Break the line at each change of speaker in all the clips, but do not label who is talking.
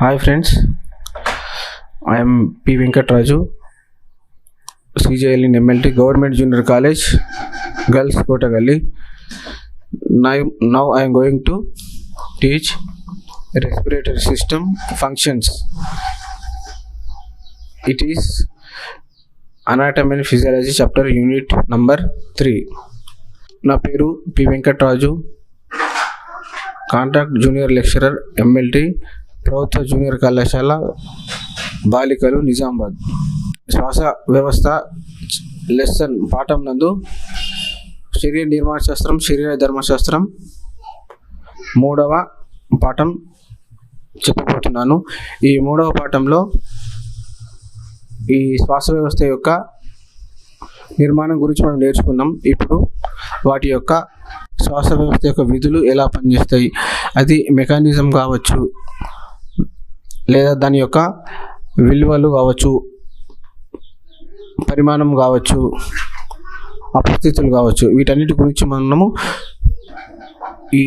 Hi friends, I am P. Venkatraju, CJL in MLT Government Junior College, Girls Kotagalli. Now I am going to teach respiratory system functions. It is Anatomy and Physiology chapter unit number 3. నా పేరు P Venkatraju, contract junior lecturer MLT ప్రభుత్వ junior కళాశాల బాలికలు నిజామాబాద్. శ్వాస వ్యవస్థ lesson పాఠం నందు శరీర నిర్మాణ శాస్త్రం, శరీర ధర్మశాస్త్రం 3వ పాఠం చెప్పబోతున్నాను. ఈ 3వ పాఠంలో ఈ శ్వాస వ్యవస్థ యొక్క నిర్మాణం గురించి మనం నేర్చుకున్నాం. ఇప్పుడు వాటి యొక్క శ్వాస వ్యవస్థ యొక్క విధులు ఎలా పనిచేస్తాయి, అది మెకానిజం కావచ్చు, లేదా దాని యొక్క విలువలు కావచ్చు, పరిమాణం కావచ్చు, అపస్థితులు కావచ్చు, వీటన్నిటి గురించి మనము ఈ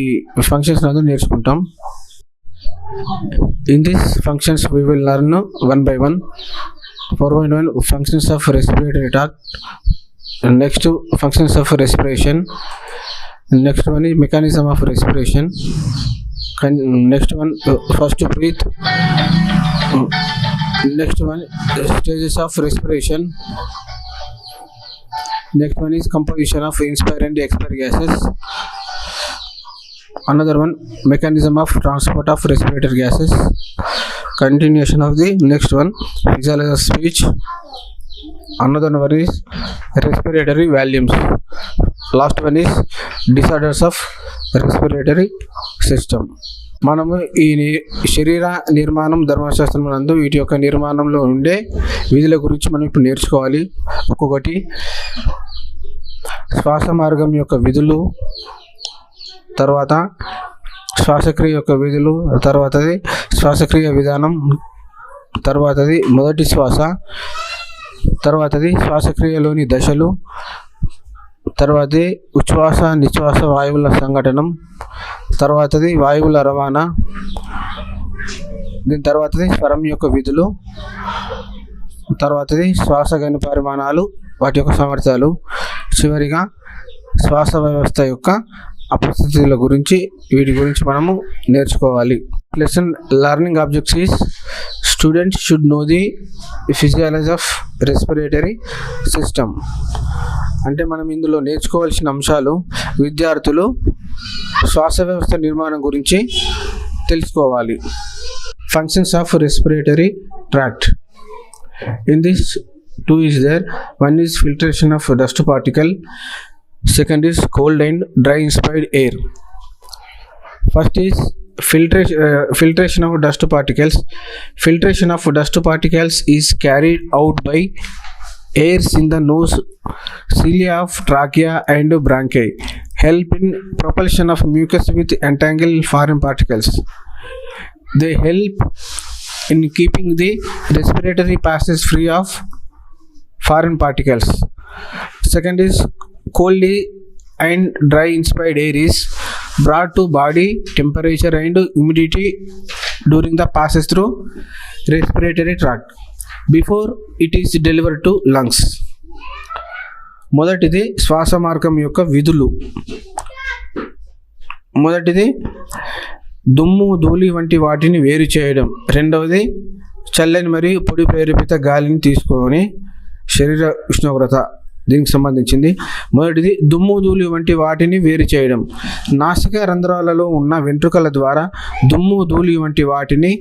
ఫంక్షన్స్ నందు నేర్చుకుంటాం. In this functions we will learn one by one. 4.1 functions of respiratory tract, next functions of respiration, next one is mechanism of respiration, and next one first to breathe, next one stages of respiration, next one is composition of inspire and expire gases, another one mechanism of transport of respiratory gases, continuation of the next one physiology of speech, another one is respiratory volumes, last one is disorders of respiratory system. మనము ఈ శరీర నిర్మాణం ధర్మశాస్త్రం నందు వీటి యొక్క నిర్మాణంలో ఉండే విధుల గురించి మనం ఇప్పుడు నేర్చుకోవాలి. ఒక్కొక్కటి శ్వాస మార్గం యొక్క విధులు, తర్వాత శ్వాసక్రియ యొక్క విధులు, తర్వాతది శ్వాసక్రియ విధానం, తర్వాతది మొదటి శ్వాస, తర్వాతది శ్వాసక్రియలోని దశలు, తర్వాతది ఉచ్ఛ్వాస నిశ్వాస వాయువుల సంఘటనం, తర్వాతది వాయువుల రవాణా, దీని తర్వాతది స్వరం యొక్క విధులు, తర్వాతది శ్వాస గని పరిమాణాలు, వాటి యొక్క సామర్థ్యాలు, చివరిగా శ్వాస వ్యవస్థ యొక్క అపస్థితుల గురించి, వీటి గురించి మనము నేర్చుకోవాలి. Lesson learning objects is students should know the physiology of respiratory system. అంటే మనం ఇందులో నేర్చుకోవాల్సిన అంశాలు, విద్యార్థులు శ్వాస వ్యవస్థ నిర్మాణం గురించి తెలుసుకోవాలి. Functions of respiratory tract. In this 2 is there. One is filtration of dust particle, second is cold and dry inspired air. First is filtration of dust particles. Filtration of dust particles is carried out by airs in the nose, cilia of trachea and bronchi, help in propulsion of mucus with entangled foreign particles. They help in keeping the respiratory passages free of foreign particles. Second is cold and dry inspired air is brought to body temperature and humidity during the passage through respiratory tract before it is delivered to lungs. మొదటిది శ్వాస మార్గం యొక్క విధులు. మొదటిది దుమ్ము ధూళి వంటి వాటిని వేరు చేయడం. రెండవది చల్లని మరియు పొడి ప్రేరేపిత గాలిని తీసుకొని శరీర ఉష్ణోగ్రత, దీనికి సంబంధించింది. మొదటిది దుమ్ము ధూళి వంటి వాటిని వేరు చేయడం. నాసిక రంధ్రాలలో ఉన్న వెంట్రుకల ద్వారా దుమ్ము ధూళి వంటి వాటిని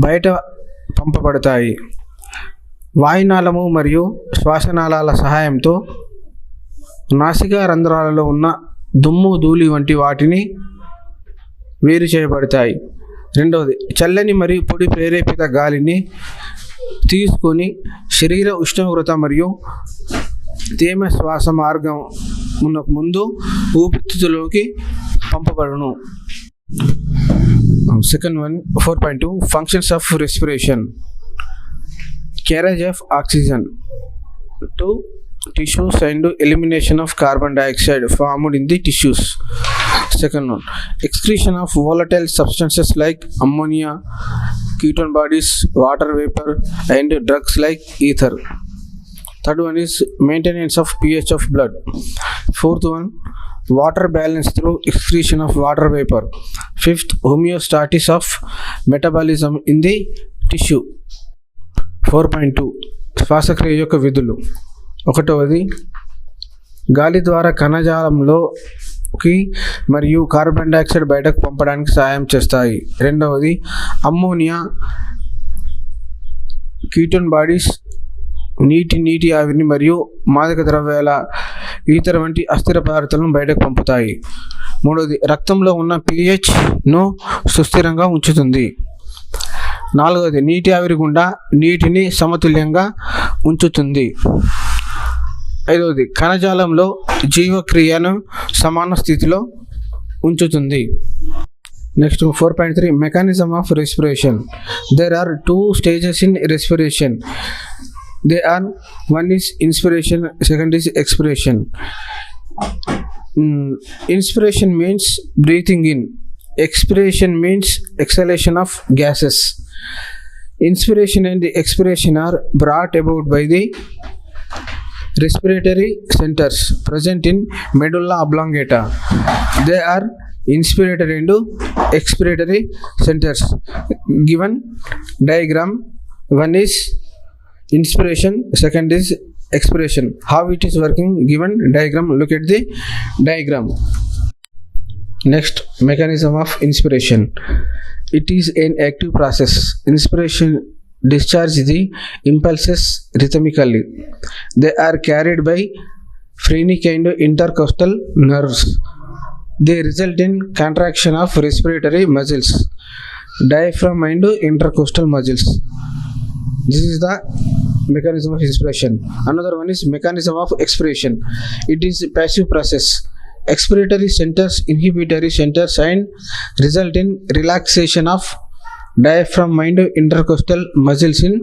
బయట పంపబడతాయి. వాయునాళము మరియు శ్వాసనాళాల సహాయంతో నాసిక రంధ్రాలలో ఉన్న దుమ్ము ధూళి వంటి వాటిని వేరు చేయబడతాయి. రెండవది చల్లని మరియు పొడి ప్రేరేపిత గాలిని తీసుకొని శరీర ఉష్ణోగ్రత మరియు తేమ శ్వాస మార్గం ముందు ఊపిరితిత్తులోకి పంపబడును. Second one 4.2 functions of respiration. carriage of oxygen to tissues and elimination of carbon dioxide formed in the tissues. Second one, excretion of volatile substances like ammonia, ketone bodies, water vapor, and drugs like ether. Third one is maintenance of pH of blood. Fourth one, water balance through excretion of water vapor. Fifth, homeostasis of metabolism in the tissue. 4.2 శ్వాసక్రియ యొక్క విధులు. ఒకటవది, గాలి ద్వారా కణజాలంలోకి మరియు carbon dioxide బయటకు పంపడానికి సహాయం చేస్తాయి. రెండవది, అమ్మోనియా, కీటోన్ బాడీస్ నీటి ఆవిరిని మరియు మాదక ద్రవ్యాల ఈథర్ వంటి అస్థిర పదార్థాలను బయటకు పంపుతాయి. మూడవది, రక్తంలో ఉన్న pHను సుస్థిరంగా ఉంచుతుంది. నాలుగవది, నీటి ఆవిరి గుండా నీటిని సమతుల్యంగా ఉంచుతుంది. ఐదవది, కణజాలంలో జీవక్రియను సమాన స్థితిలో ఉంచుతుంది. Next 4.3 mechanism of respiration. There are 2 stages in respiration. They are, one is inspiration, second is expiration. Inspiration means breathing in. Expiration means exhalation of gases. Inspiration and expiration are brought about by the respiratory centers present in medulla oblongata. They are inspiratory and expiratory centers. Given diagram, one is inspiration, second is expiration. How it is working? Given diagram, look at the diagram. Next, mechanism of inspiration. It is an active process. Inspiration discharges the impulses rhythmically. They are carried by phrenic and intercostal nerves. They result in contraction of respiratory muscles, diaphragm and intercostal muscles. This is the mechanism of inspiration. Another one is mechanism of expiration. It is a passive process. Expiratory centers, inhibitory centers, and result in relaxation of diaphragm and intercostal muscles. In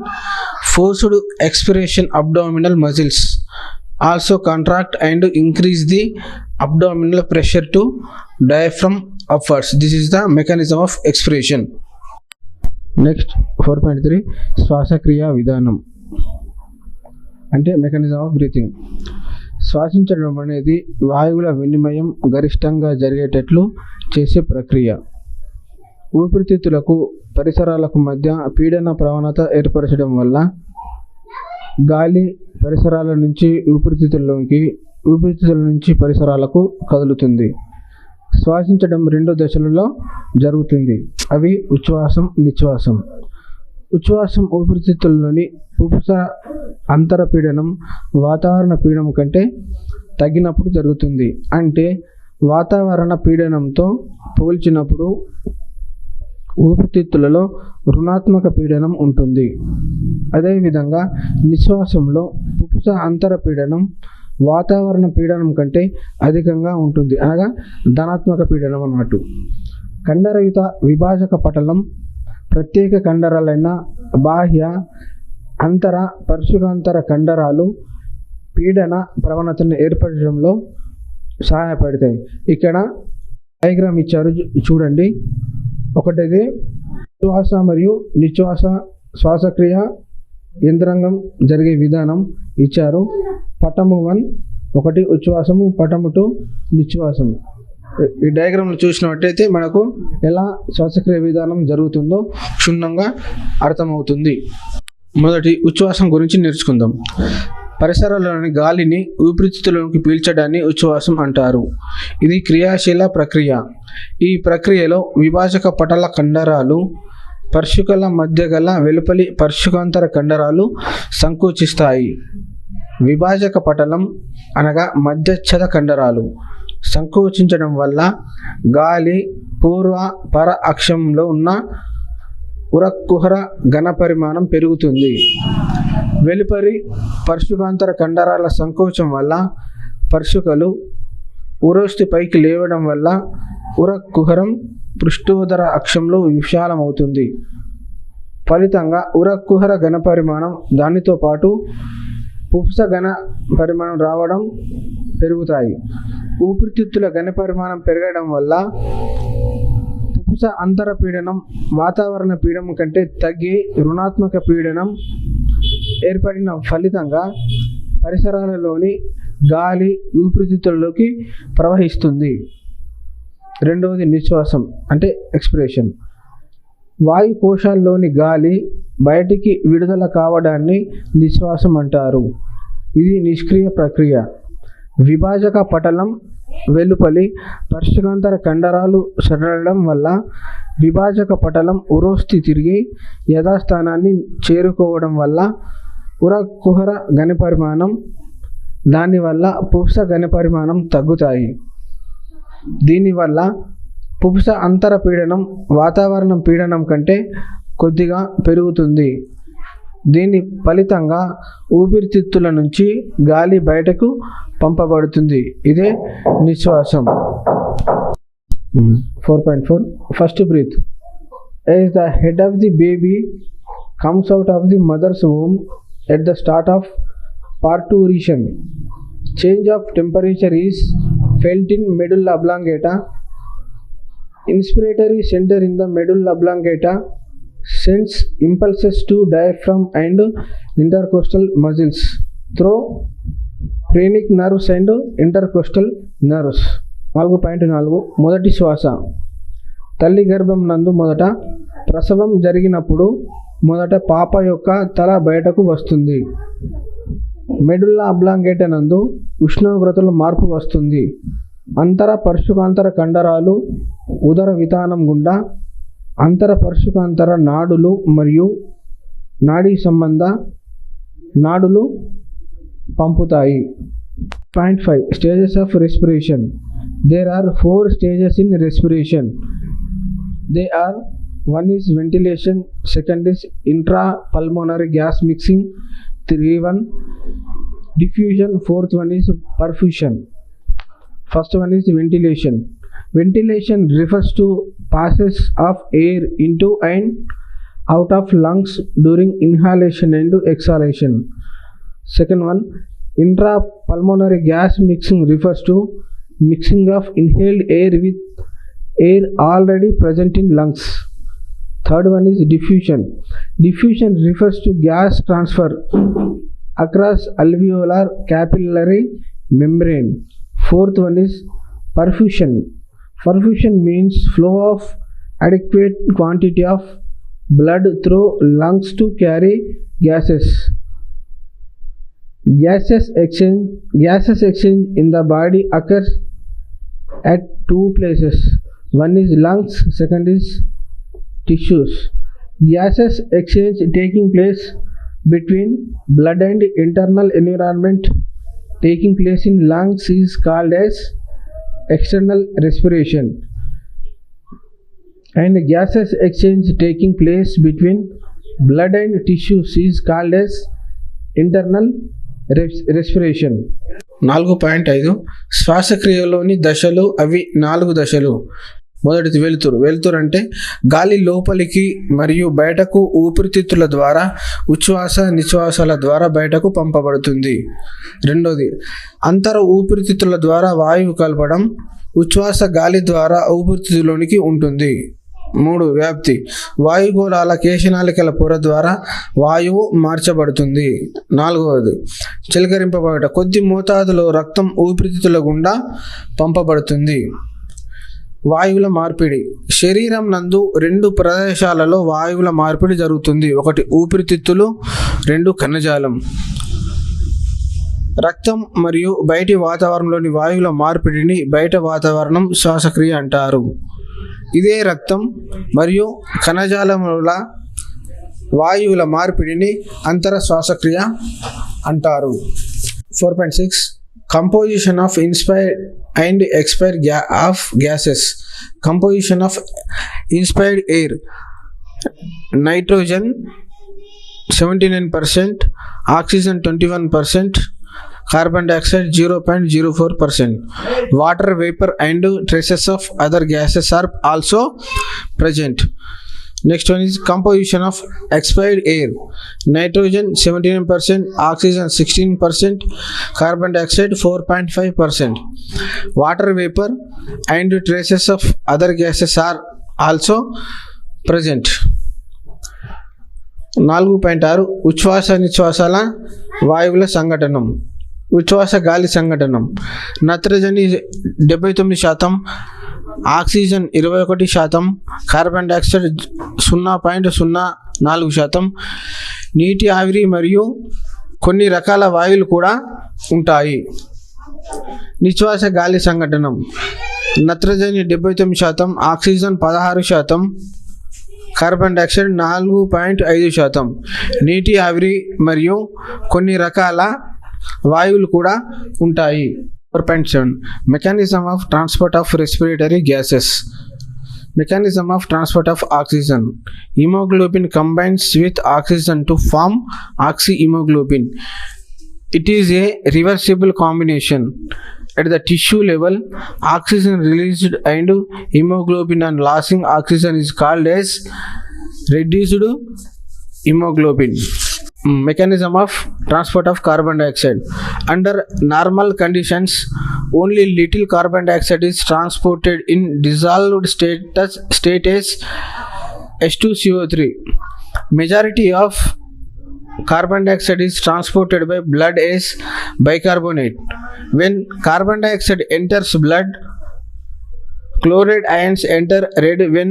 forced expiration, abdominal muscles also contract and increase the abdominal pressure to diaphragm upwards. This is the mechanism of expiration. Next 4.3 శ్వాసక్రియ విధానం అంటే mechanism of breathing. శ్వాసించడం అనేది వాయువుల వినిమయం గరిష్టంగా జరిగేటట్లు చేసే ప్రక్రియ. ఊపిరితిత్తులకు పరిసరాలకు మధ్య పీడన ప్రవణత ఏర్పరచడం వల్ల గాలి పరిసరాల నుంచి ఊపిరితిత్తుల్లోకి, ఊపిరితిత్తుల నుంచి పరిసరాలకు కదులుతుంది. శ్వాసించడం 2 దశలలో జరుగుతుంది. అవి ఉచ్ఛ్వాసం, నిశ్వాసం. ఉచ్ఛ్వాసం ఊపిరితిత్తుల్లోని పుపుస అంతర పీడనం వాతావరణ పీడనం కంటే తగ్గినప్పుడు జరుగుతుంది. అంటే వాతావరణ పీడనంతో పోల్చినప్పుడు ఊపిరితిత్తులలో రుణాత్మక పీడనం ఉంటుంది. అదేవిధంగా నిశ్వాసంలో పుపుస అంతర పీడనం వాతావరణ పీడనం కంటే అధికంగా ఉంటుంది, అనగా ధనాత్మక పీడనం అన్నట్టు. కండరయుత విభాజక పటలం ప్రత్యేక కండరాలైన బాహ్య, అంతర, పర్శుకాంతర కండరాలు పీడన ప్రవణతను ఏర్పరచడంలో సహాయపడతాయి. ఇక్కడ డయాగ్రామ్ ఇచ్చారు చూడండి. ఒకటిది శ్వాస మరియు నిశ్వాస శ్వాసక్రియ యంత్రాంగం జరిగే విధానం ఇచ్చారు. పటము 1 ఒకటి ఉచ్ఛ్వాసము, పటము 2 నిశ్వాసము. ఈ డయాగ్రామ్లో చూసినట్టయితే మనకు ఎలా శ్వాసక్రియ విధానం జరుగుతుందో క్షుణ్ణంగా అర్థమవుతుంది. మొదటి ఉచ్ఛ్వాసం గురించి నేర్చుకుందాం. పరిసరాల్లోని గాలిని ఊపిరితిత్తులోకి పీల్చడాన్ని ఉచ్ఛ్వాసం అంటారు. ఇది క్రియాశీల ప్రక్రియ. ఈ ప్రక్రియలో విభాజక పటల కండరాలు, పర్శికల మధ్య గల వెలుపలి పర్శికాంతర కండరాలు సంకోచిస్తాయి. విభాజక పటలం అనగా మధ్యచ్ఛద కండరాలు సంకోచించడం వల్ల గాలి పూర్వ పర అక్షంలో ఉన్న ఉరక్కుహర ఘన పరిమాణం పెరుగుతుంది. వెలుపరి పర్శుకాంతర కండరాల సంకోచం వల్ల పర్శుకలు ఉరోస్థి పైకి లేవడం వల్ల ఉరక్కుహరం పృష్ఠోదర అక్షంలో విశాలమవుతుంది. ఫలితంగా ఉరక్కుహర ఘన పరిమాణం, దానితో పాటు పుప్స ఘన పరిమాణం రావడం పెరుగుతాయి. ఊపిరితిత్తుల ఘనపరిమాణం పెరగడం వల్ల పుపుస అంతర పీడనం వాతావరణ పీడనం కంటే తగ్గి రుణాత్మక పీడనం ఏర్పడిన ఫలితంగా పరిసరాలలోని గాలి ఊపిరితిత్తులలోకి ప్రవహిస్తుంది. రెండవది నిశ్వాసం అంటే ఎక్స్పిరేషన్. వాయు కోశాల్లోని గాలి బయటికి విడుదల కావడాన్ని నిశ్వాసం అంటారు. ఇది నిష్క్రియ ప్రక్రియ. విభాజక పటలం వెలుపలి పర్షికాంతర కండరాలు సడలడం వల్ల విభాజక పటలం ఉరోస్థి తిరిగి యథాస్థానాన్ని చేరుకోవడం వల్ల ఉర కుహర ఘనపరిమాణం దానివల్ల పుప్స ఘనపరిమాణం తగ్గుతాయి. దీనివల్ల పుప్స అంతర పీడనం వాతావరణ పీడనం కంటే కొద్దిగా పెరుగుతుంది. దీని ఫలితంగా ఊపిరితిత్తుల నుంచి గాలి బయటకు పంపబడుతుంది. ఇదే నిశ్వాసం. 4.4 first breath. As the head of the baby comes out of the mother's womb at the start of parturition, change of temperature is felt in medulla oblongata. Inspiratory center in the medulla oblongata sends impulses to diaphragm and intercostal muscles through phrenic nerves and intercostal nerves. 4.4 మొదటి శ్వాస. తల్లి గర్భం నందు మొదట ప్రసవం జరిగినప్పుడు మొదట పాప యొక్క తల బయటకు వస్తుంది. మెడుల్లా అబ్లాంగేటా నందు ఉష్ణోగ్రతలో మార్పు వస్తుంది. అంతర పర్షుకాంతర కండరాలు ఉదర వితానం గుండా అంతర పర్షుకాంతర నాడులు మరియు నాడీ సంబంధ నాడులు పంపుతాయి. 5 stages of respiration. There are 4 stages in respiration. They are: 1 is ventilation, 2nd is intrapulmonary gas mixing, 3 diffusion, 4th one is perfusion. First one is ventilation. Ventilation refers to passes of air into and out of lungs during inhalation and exhalation. Second one, intrapulmonary gas mixing refers to mixing of inhaled air with air already present in lungs. Third one is diffusion. Diffusion refers to gas transfer across alveolar capillary membrane. Fourth one is perfusion. Perfusion means flow of adequate quantity of blood through lungs to carry gases. Gases exchange in the body occurs at 2 places. One is lungs, second is tissues. Gases exchange taking place between blood and internal environment taking place in lungs is called as external respiration, and gases exchange taking place between blood and tissues is called as internal respiration.
4.5 శ్వాసక్రియలోని దశలు. అవి 4 దశలు. మొదటిది వెలుతురు. వెలుతురు అంటే గాలి లోపలికి మరియు బయటకు ఊపిరితిత్తుల ద్వారా ఉచ్ఛ్వాస నిశ్వాసాల ద్వారా బయటకు పంపబడుతుంది. రెండోది అంతర ఊపిరితిత్తుల ద్వారా వాయువు కలపడం. ఉచ్ఛ్వాస గాలి ద్వారా ఊపిరితిత్తులోనికి ఉంటుంది. 3 వ్యాప్తి. వాయుగోళాల కేశనాళికల పొర ద్వారా వాయువు మార్చబడుతుంది. 4వది చిలకరింపబడట. కొద్ది మోతాదులో రక్తం ఊపిరితిత్తుల గుండా పంపబడుతుంది. వాయువుల మార్పిడి. శరీరం నందు 2 ప్రదేశాలలో వాయువుల మార్పిడి జరుగుతుంది. 1 ఊపిరితిత్తులు, 2 కణజాలం. రక్తం మరియు బయటి వాతావరణంలోని వాయువుల మార్పిడిని బయట వాతావరణం శ్వాసక్రియ అంటారు. ఇదే రక్తం మరియు కణజాలముల వాయువుల మార్పిడిని అంతర శ్వాసక్రియ అంటారు. 4.6 Composition of inspired and expired of gases. Composition of inspired air: nitrogen 79%, oxygen 21%, carbon dioxide 0.04%. Water vapor and traces of other gases are also present. Next one is composition of expired air. Nitrogen 79%, oxygen 16%, carbon dioxide 4.5%. Water vapor and traces of other gases are also present. 4.6 ఉచ్ఛ్వాస నిశ్వాసాల వాయువుల సంఘటనం. ఉచ్ఛ్వాస గాలి సంఘటనం. నత్రజని 79%, oxygen 21%, carbon dioxide 0.04%, నీటి ఆవిరి మరియు కొన్ని రకాల వాయువులు కూడా ఉంటాయి. నిశ్వాస గాలి సంఘటనం. నత్రజని 79%, ఆక్సిజన్ 16%, కార్బన్ డైఆక్సైడ్ 4.5%, నీటి ఆవిరి మరియు కొన్ని రకాల వాయువులు కూడా ఉంటాయి. 4.7 mechanism of transport of respiratory gases. Mechanism of transport of oxygen. Hemoglobin combines with oxygen to form oxyhemoglobin. It is a reversible combination. At the tissue level, oxygen released and hemoglobin and losing oxygen is called as reduced hemoglobin. Mechanism of transport of carbon dioxide. Under normal conditions, only little carbon dioxide is transported in dissolved state as H2CO3. Majority of carbon dioxide is transported by blood as bicarbonate. When carbon dioxide enters blood, chloride ions enter red. When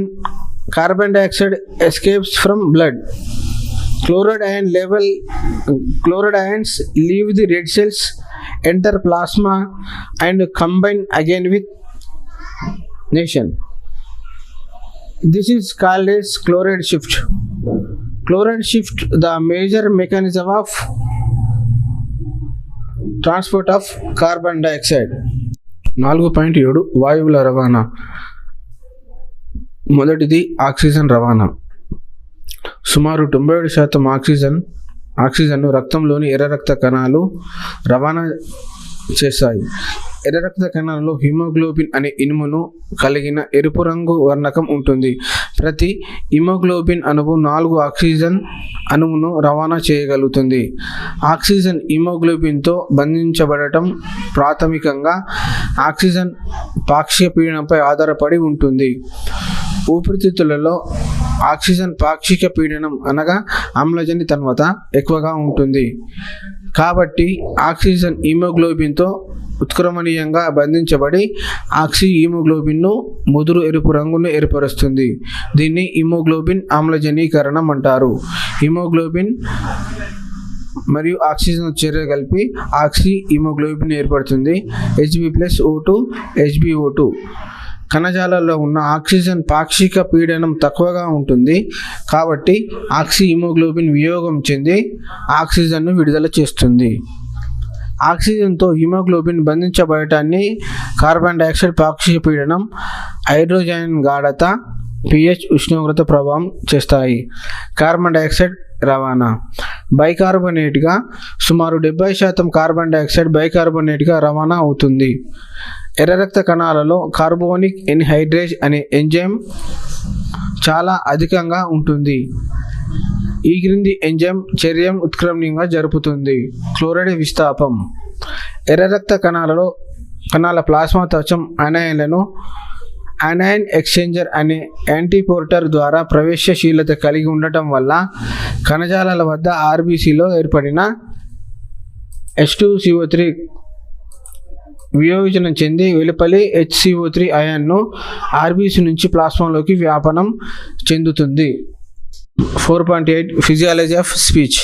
carbon dioxide escapes from blood, chloride ions leave the red cells, enter plasma and combine again with nation. This is called as chloride shift. Chloride shift, the major mechanism of transport of carbon dioxide. 4.7 వాయువుల రవాణా. మొదటిది oxygen రవాణా. సుమారు 97% ఆక్సిజన్ను రక్తంలోని ఎర్ర రక్త కణాలు రవాణా చేస్తాయి. ఎర్ర రక్త కణాలలో హిమోగ్లోబిన్ అనే ఇనుమును కలిగిన ఎరుపు రంగు వర్ణకం ఉంటుంది. ప్రతి హిమోగ్లోబిన్ అణువు 4 ఆక్సిజన్ అణువును రవాణా చేయగలుగుతుంది. ఆక్సిజన్ హిమోగ్లోబిన్తో బంధించబడటం ప్రాథమికంగా ఆక్సిజన్ పాక్షిక పీడనంపై ఆధారపడి ఉంటుంది. ఊపిరితిత్తులలో ఆక్సిజన్ పాక్షిక పీడనం అనగా ఆమ్లజని తన్వత ఎక్కువగా ఉంటుంది. కాబట్టి ఆక్సిజన్ హిమోగ్లోబిన్తో ఉత్క్రమణీయంగా బంధించబడి ఆక్సిహీమోగ్లోబిన్ను ముదురు ఎరుపు రంగును ఏర్పరుస్తుంది. దీన్ని హిమోగ్లోబిన్ ఆమ్లజనీకరణం అంటారు. హిమోగ్లోబిన్ మరియు ఆక్సిజన్ చర్య కలిపి ఆక్సిహీమోగ్లోబిన్ ఏర్పడుతుంది. Hb+O2 HbO2. కణజాలాల్లో ఉన్న ఆక్సిజన్ పాక్షిక పీడనం తక్కువగా ఉంటుంది కాబట్టి ఆక్సిహీమోగ్లోబిన్ వియోగం చెంది ఆక్సిజన్ను విడుదల చేస్తుంది. ఆక్సిజన్తో హిమోగ్లోబిన్ బంధించబడటాన్ని కార్బన్ డైఆక్సైడ్ పాక్షిక పీడనం, హైడ్రోజన్ గాఢత, pH, ఉష్ణోగ్రత ప్రభావం చేస్తాయి. కార్బన్ డైఆక్సైడ్ రవాణా. బైకార్బోనేట్గా సుమారు 70% కార్బన్ డైఆక్సైడ్ బైకార్బోనేట్గా రవాణా అవుతుంది. ఎర్ర రక్త కణాలలో కార్బోనిక్ ఎన్హైడ్రేజ్ అనే ఎంజైమ్ చాలా అధికంగా ఉంటుంది. ఈ క్రింది ఎంజైమ్ చర్యం ఉత్క్రమణీయంగా జరుపుతుంది. క్లోరైడ్ విస్థాపం. ఎర్ర రక్త కణాల ప్లాస్మా త్వచం అనాయన్లను అనాయన్ ఎక్స్చేంజర్ అనే యాంటీపోర్టర్ ద్వారా ప్రవేశశీలత కలిగి ఉండటం వల్ల కణజాలాల వద్ద ఆర్బీసీలో ఏర్పడిన H2CO3 వియోజనం చెంది వెలుపలి HCO3 అయాన్ను ఆర్బీసీ నుంచి ప్లాస్మాలోకి వ్యాపనం చెందుతుంది. 4.8 physiology of speech.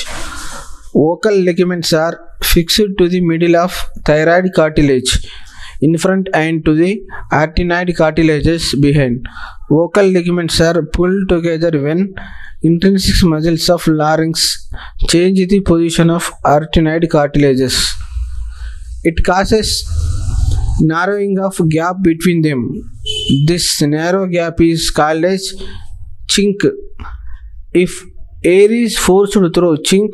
Vocal ligaments are fixed to the middle of thyroid cartilage in front and to the arytenoid cartilages behind. Vocal ligaments are pulled together when intrinsic muscles of larynx change the position of arytenoid cartilages. It causes narrowing of gap between them. This narrow gap is called as chink. If air is forced through chink,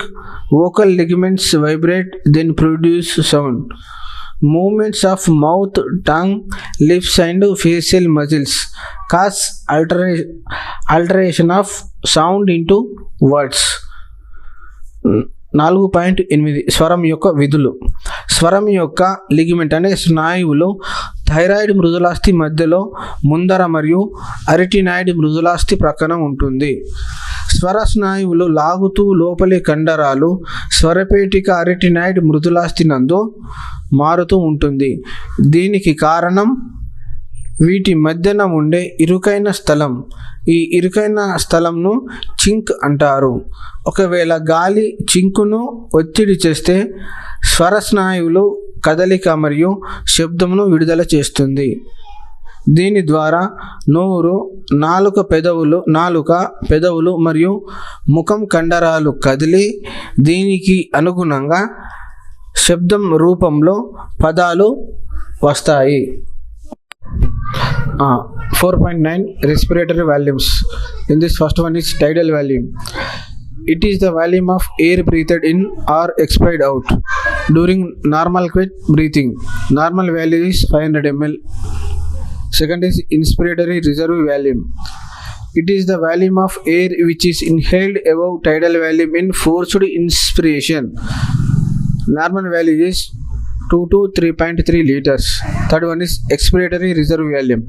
vocal ligaments vibrate then produce sound. Movements of mouth, tongue, lips and facial muscles cause alteration of sound into words. 4.8 స్వరం యొక్క విధులు. స్వరం యొక్క ligament అనే స్నాయువులు thyroid మృదులాస్థి మధ్యలో ముందర మరియు అరిటినాయిడ్ మృదులాస్థి ప్రక్కన ఉంటుంది. స్వర స్నాయువులు లాగుతూ లోపలి కండరాలు స్వరపేటిక అరిటినాయిడ్ మృదులాస్థి నందు మారుతూ ఉంటుంది. దీనికి కారణం వీటి మధ్యన ఉండే ఇరుకైన స్థలం. ఈ ఇరుకైన స్థలంను చింక్ అంటారు. ఒకవేళ గాలి చింకును ఒత్తిడి చేస్తే స్వర స్నాయువులు కదలిక మరియు శబ్దమును విడుదల చేస్తుంది. దీని ద్వారా నోరు, నాలుక, పెదవులు మరియు ముఖం కండరాలు కదిలి దీనికి అనుగుణంగా శబ్దం రూపంలో పదాలు వస్తాయి. 4.9 respiratory volumes. In this first one is tidal volume. It is the volume of air breathed in or expired out during normal quiet breathing. Normal value is 500 ml. Second is inspiratory reserve volume. It is the volume of air which is inhaled above tidal volume in forced inspiration. Normal value is 2 to 3.3 liters. Third one is expiratory reserve volume.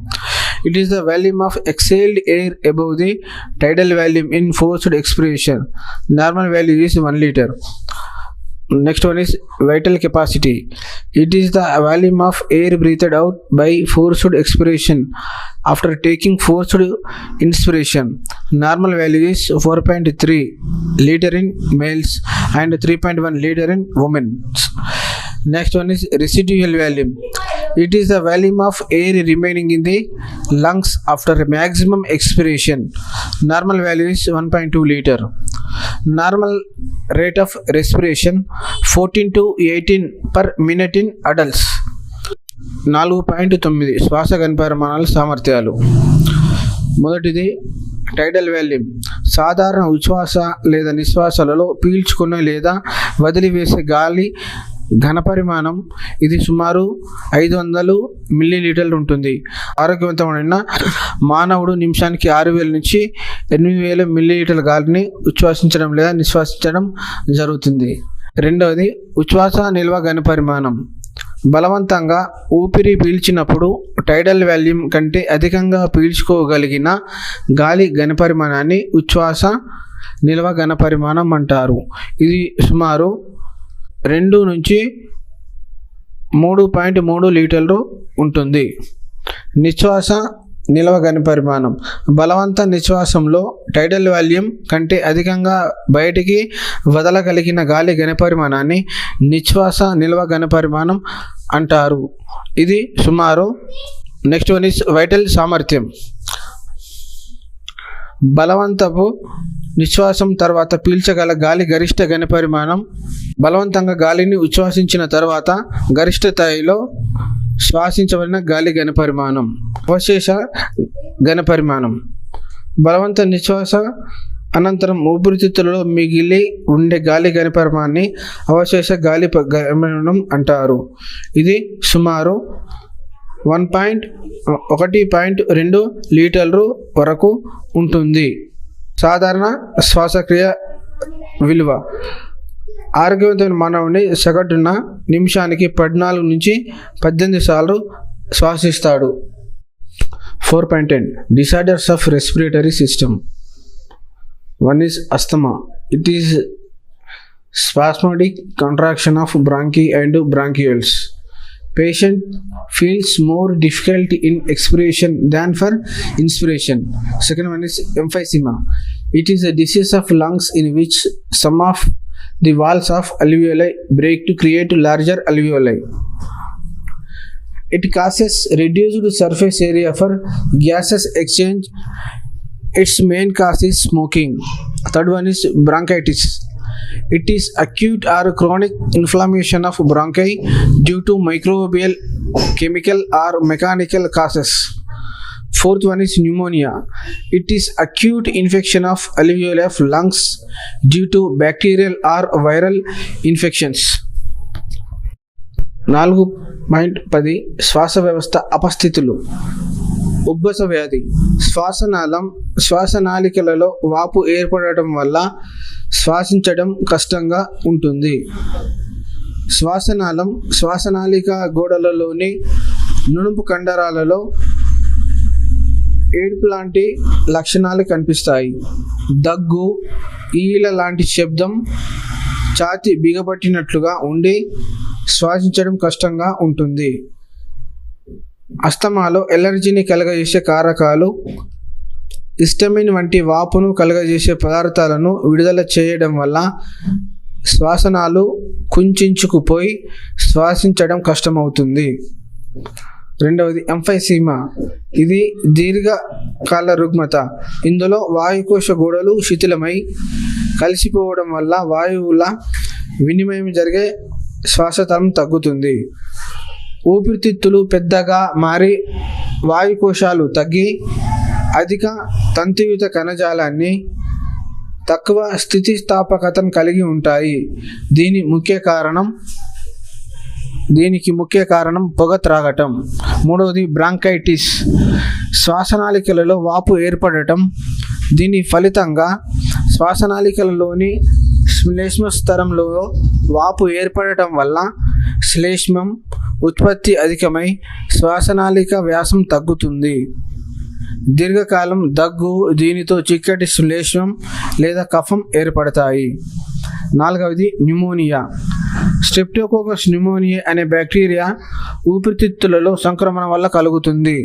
It is the volume of exhaled air above the tidal volume in forced expiration. Normal value is 1 liter. Next one is vital capacity. It is the volume of air breathed out by forced expiration after taking forced inspiration. Normal value is 4.3 liter in males and 3.1 liter in women. Next one is residual volume. It is the volume of air remaining in the lungs after maximum expiration. Normal value is 1.2 liter. Normal rate of respiration 14 to 18 per minute in adults. 4.9 శ్వాస గణపరిమాణాల సామర్థ్యాలు. మొదటిది టైడల్ volume. సాధారణ ఉచ్ఛ్వాస లేదా నిశ్వాసాలలో పీల్చుకునే లేదా వదిలివేసే గాలి ఘనపరిమాణం ఇది సుమారు 500 మిల్లీలీటర్లు ఉంటుంది. ఆరోగ్యవంతమైన మానవుడు నిమిషానికి 6000 నుంచి 8000 మిల్లీలీటర్ల గాలిని ఉచ్ఛ్వాసించడం లేదా నిశ్వాసించడం జరుగుతుంది. రెండవది ఉచ్ఛ్వాస నిల్వ ఘనపరిమాణం. బలవంతంగా ఊపిరి పీల్చినప్పుడు టైడల్ వాల్యూమ్ కంటే అధికంగా పీల్చుకోగలిగిన గాలి ఘనపరిమాణాన్ని ఉచ్ఛ్వాస నిల్వ ఘనపరిమాణం అంటారు. ఇది సుమారు 2 నుంచి 3.3 లీటర్లు ఉంటుంది. నిశ్వాస నిల్వ ఘనపరిమాణం. బలవంత నిశ్వాసంలో టైడల్ వాల్యూమ్ కంటే అధికంగా బయటికి వదలగలిగిన గాలి ఘనపరిమాణాన్ని నిశ్వాస నిల్వ ఘనపరిమాణం అంటారు. ఇది సుమారు. నెక్స్ట్ వన్ ఇస్ వైటల్ సామర్థ్యం. బలవంతపు నిశ్వాసం తర్వాత పీల్చగల గాలి గరిష్ట ఘనపరిమాణం. బలవంతంగా గాలిని ఉచ్ఛ్వాసించిన తర్వాత గరిష్ట స్థాయిలో శ్వాసించబడిన గాలి ఘనపరిమాణం. అవశేష ఘనపరిమాణం. బలవంత నిశ్వాస అనంతరం ఊపిరితిత్తులలో మిగిలి ఉండే గాలి ఘనపరిమాణాన్ని అవశేష గాలి ఘనపరిమాణం అంటారు. ఇది సుమారు 1.2 లీటర్లు వరకు ఉంటుంది. సాధారణ శ్వాసక్రియ విలువ. ఆరోగ్యవంతమైన మానవుని సగటున నిమిషానికి 14 నుంచి 18 సార్లు శ్వాసిస్తాడు. 4.10 disorders of respiratory system. One is asthma. It is spasmodic contraction of bronchi and bronchioles. Patient feels more difficulty in expiration than for inspiration. Second one is emphysema. It is a disease of lungs in which some of the walls of alveoli break to create larger alveoli. It causes reduced surface area for gases exchange. Its main cause is smoking. Third one is bronchitis. It is acute or chronic inflammation of bronchi due to microbial, chemical or mechanical causes. Fourth one is pneumonia. It is acute infection of alveoli of lungs due to bacterial or viral infections. 10 శ్వాస వ్యవస్థ అపస్థితులు. ఉబ్బస వ్యాధి. శ్వాసనాళికలలో వాపు ఏర్పడటం వల్ల శ్వాసించడం కష్టంగా ఉంటుంది. శ్వాసనాళిక గోడలలోని నునుపు కండరాలలో ఏడుపు లాంటి లక్షణాలు కనిపిస్తాయి. దగ్గు, ఈల లాంటి శబ్దం, ఛాతీ బిగపట్టినట్లుగా ఉండి శ్వాసించడం కష్టంగా ఉంటుంది. అస్తమాలో ఎలర్జీని కలుగజేసే కారకాలు హిస్టమిన్ వంటి వాపును కలుగజేసే పదార్థాలను విడుదల చేయడం వల్ల శ్వాసనాలు కుంచుకుపోయి శ్వాసించడం కష్టమవుతుంది. రెండవది ఎంఫైసీమా. ఇది దీర్ఘకాల రుగ్మత. ఇందులో వాయుకోశ గోడలు శిథిలమై కలిసిపోవడం వల్ల వాయువుల వినిమయం జరిగే శ్వాసతరం తగ్గుతుంది. ఊపిరితిత్తులు పెద్దగా మారి వాయుకోశాలు తగ్గి అధిక తంతుయుత కణజాలాన్ని తక్కువ స్థితిస్థాపకతను కలిగి ఉంటాయి. దీనికి ముఖ్య కారణం పొగ త్రాగటం. మూడవది బ్రాంకైటిస్. శ్వాసనాళికలలో వాపు ఏర్పడటం. దీని ఫలితంగా శ్వాసనాళికలలోని శ్లేష్మస్తరంలో వాపు ఏర్పడటం వల్ల శ్లేష్మం ఉత్పత్తి అధికమై శ్వాసనాళిక వ్యాసం తగ్గుతుంది. దీర్ఘకాలం దగ్గు, దీనితో చిక్కటి శ్లేష్మం లేదా కఫం ఏర్పడతాయి. నాలుగవది న్యూమోనియా. స్ట్రెప్టోకోకస్ న్యూమోనియా అనే బ్యాక్టీరియా ఊపిరితిత్తులలో సంక్రమణ వల్ల కలుగుతుంది.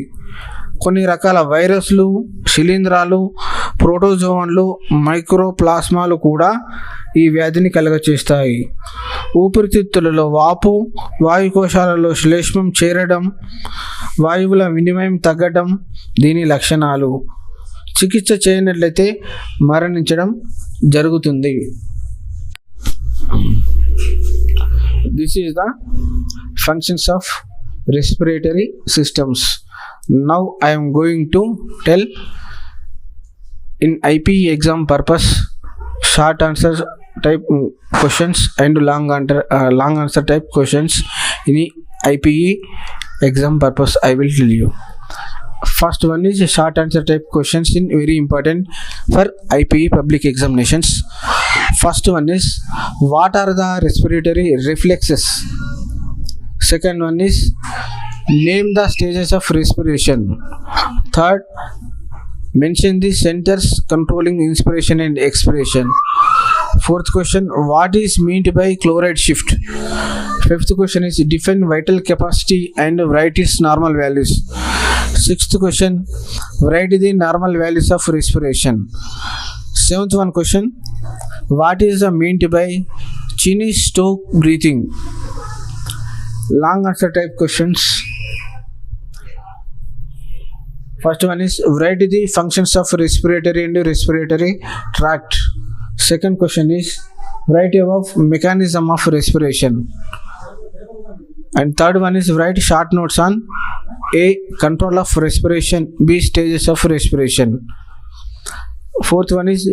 కొన్ని రకాల వైరస్లు, శిలీంధ్రాలు, ప్రోటోజోవన్లు, మైక్రోప్లాస్మాలు కూడా ఈ వ్యాధిని కలుగచేస్తాయి. ఊపిరితిత్తులలో వాపు, వాయుకోశాలలో శ్లేష్మం చేరడం, వాయువుల వినిమయం తగ్గడం దీని లక్షణాలు. చికిత్స చేయనట్లయితే మరణించడం జరుగుతుంది. This is the functions of respiratory systems. Now I am going to tell in IPE exam purpose short answer type questions and long answer type questions in IPE exam purpose. I will tell you. First one is short answer type questions in very important for IPE public examinations. First one is what are the respiratory reflexes? Second one is name the stages of respiration. Third, mention the centers controlling inspiration and expiration. Fourth question, what is meant by chloride shift? Fifth question is define vital capacity and write its normal values. Sixth question, write the normal values of respiration. Seventh one question, what is the meant by Chinese-Stokes breathing? Long answer type questions. First one is write the functions of respiratory and respiratory tract. Second question is write about mechanism of respiration. And third one is write short notes on A, control of respiration, B, stages of respiration. Fourth one is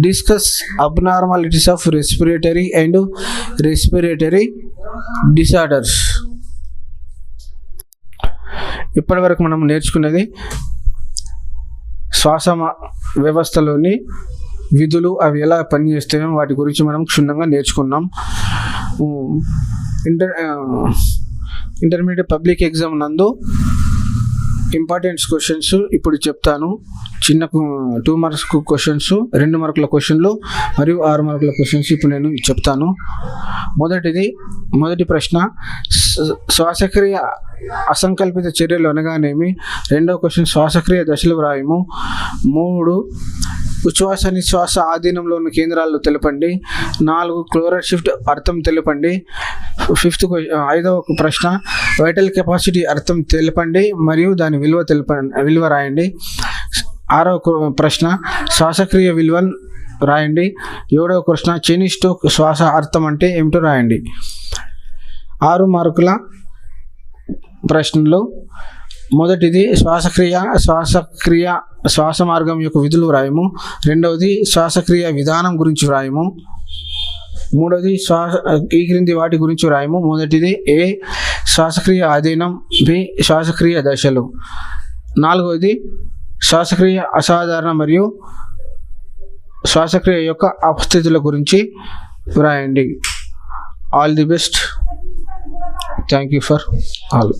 discuss abnormalities of respiratory and respiratory disorders. ఇప్పటి వరకు మనం నేర్చుకున్నది శ్వాస వ్యవస్థలోని విధులు, అవి ఎలా పనిచేస్తాయో వాటి గురించి మనం క్షుణ్ణంగా నేర్చుకున్నాం. ఇంటర్మీడియట్ పబ్లిక్ ఎగ్జామ్ నందు ఇంపార్టెంట్స్ క్వశ్చన్స్ ఇప్పుడు చెప్తాను. చిన్న 2 మార్క్స్ క్వశ్చన్స్, 2 మార్కుల క్వశ్చన్లు మరియు 6 మార్కుల క్వశ్చన్స్ ఇప్పుడు నేను చెప్తాను. మొదటి ప్రశ్న, శ్వాసక్రియ అసంకల్పిత చర్యలు అనగానేమి? రెండవ క్వశ్చన్, శ్వాసక్రియ దశలు వ్రాయము. 3, ఉచ్ఛ్వాస నిశ్వాస ఆధీనంలో ఉన్న కేంద్రాలు తెలపండి. 4, క్లోరైడ్ షిఫ్ట్ అర్థం తెలపండి. 5వ ప్రశ్న, వైటల్ కెపాసిటీ అర్థం తెలపండి మరియు దాని విలువ రాయండి. 6వ ప్రశ్న, శ్వాసక్రియ విలువను రాయండి. 7వ ప్రశ్న, చైనీస్-స్టోక్స్ శ్వాస అర్థం అంటే ఏమిటో రాయండి. 6 మార్కుల ప్రశ్నలు. మొదటిది శ్వాస మార్గం యొక్క విధులు వ్రాయము. రెండవది శ్వాసక్రియ విధానం గురించి వ్రాయము. మూడవది ఈ క్రింది వాటి గురించి వ్రాయము. మొదటిది ఏ శ్వాసక్రియ అధీనం, బి శ్వాసక్రియ దశలు. నాలుగవది శ్వాసక్రియ అసాధారణ మరియు శ్వాసక్రియ యొక్క అపస్థితుల గురించి వ్రాయండి. All the best. Thank you for all.